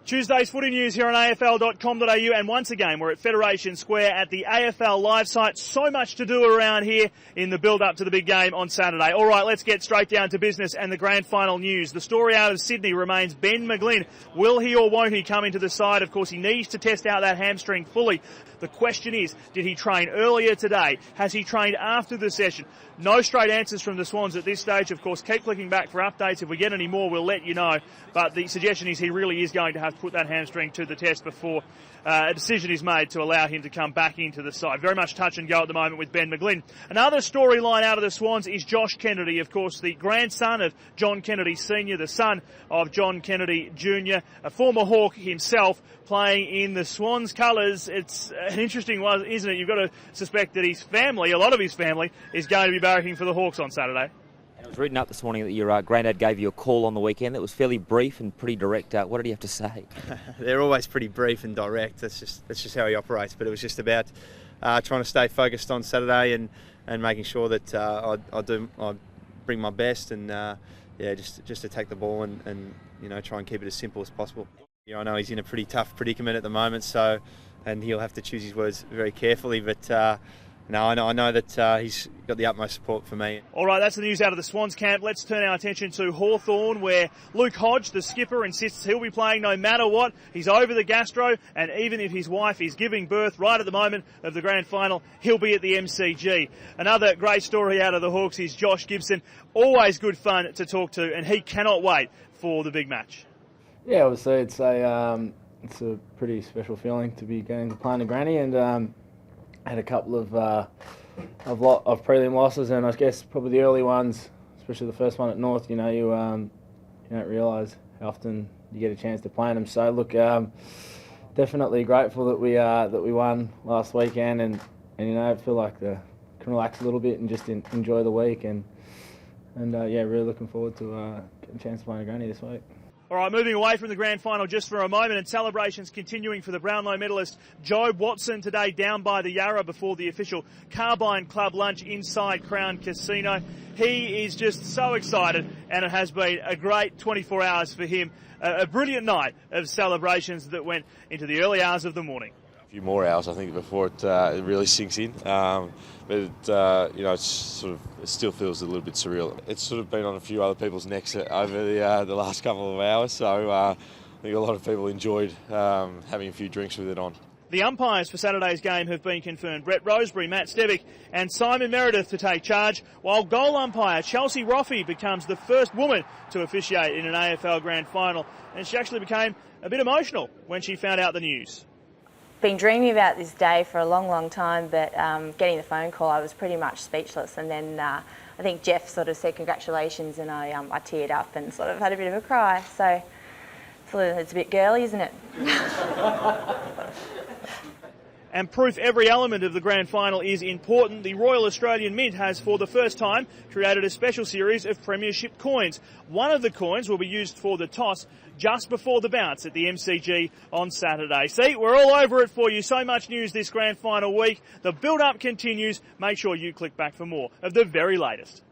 Tuesday's footy news here on AFL.com.au, and once again we're at Federation Square at the AFL live site. So much to do around here in the build-up to the big game on Saturday. All right, let's get straight down to business and the grand final news. The story out of Sydney remains Ben McGlynn. Will he or won't he come into the side? Of course, he needs to test out that hamstring fully. The question is, did he train earlier today? Has he trained after the session? No straight answers from the Swans at this stage. Of course, keep clicking back for updates. If we get any more, we'll let you know. But the suggestion is he really is going to have to put that hamstring to the test before a decision is made to allow him to come back into the side. Very much touch and go at the moment with Ben McGlynn. Another storyline out of the Swans is Josh Kennedy, of course, the grandson of John Kennedy Sr., the son of John Kennedy Jr., a former Hawk himself, playing in the Swans colours. It's an interesting one, isn't it? You've got to suspect that his family, a lot of his family, is going to be barracking for the Hawks on Saturday. It was written up this morning that your granddad gave you a call on the weekend. It was fairly brief and pretty direct. What did he have to say? They're always pretty brief and direct. That's just how he operates. But it was just about trying to stay focused on Saturday and making sure that I bring my best and just to take the ball and try and keep it as simple as possible. I know he's in a pretty tough predicament at the moment, and he'll have to choose his words very carefully. But I know that he's got the utmost support for me. All right, that's the news out of the Swans camp. Let's turn our attention to Hawthorn, where Luke Hodge, the skipper, insists he'll be playing no matter what. He's over the gastro, and even if his wife is giving birth right at the moment of the grand final, he'll be at the MCG. Another great story out of the Hawks is Josh Gibson. Always good fun to talk to, and he cannot wait for the big match. Yeah, obviously it's a pretty special feeling to be going to play in the granny, and had a couple of prelim losses, and I guess probably the early ones, especially the first one at North. You don't realise how often you get a chance to play in them. So look, definitely grateful that we won last weekend, and I feel like can relax a little bit and just enjoy the week, and really looking forward to getting a chance to play in a granny this week. All right, moving away from the grand final just for a moment, and celebrations continuing for the Brownlow medalist Jobe Watson today down by the Yarra before the official Carbine Club lunch inside Crown Casino. He is just so excited, and it has been a great 24 hours for him. A brilliant night of celebrations that went into the early hours of the morning. A few more hours, I think, before it really sinks in. But it still feels a little bit surreal. It's sort of been on a few other people's necks over the last couple of hours, so I think a lot of people enjoyed having a few drinks with it on. The umpires for Saturday's game have been confirmed. Brett Rosebery, Matt Stevick and Simon Meredith to take charge, while goal umpire Chelsea Roffey becomes the first woman to officiate in an AFL grand final, and she actually became a bit emotional when she found out the news. Been dreaming about this day for a long time, but getting the phone call, I was pretty much speechless. And then I think Jeff sort of said congratulations, and I teared up and sort of had a bit of a cry. So it's a bit girly, isn't it? And proof every element of the grand final is important, the Royal Australian Mint has, for the first time, created a special series of premiership coins. One of the coins will be used for the toss just before the bounce at the MCG on Saturday. See, we're all over it for you. So much news this grand final week. The build-up continues. Make sure you click back for more of the very latest.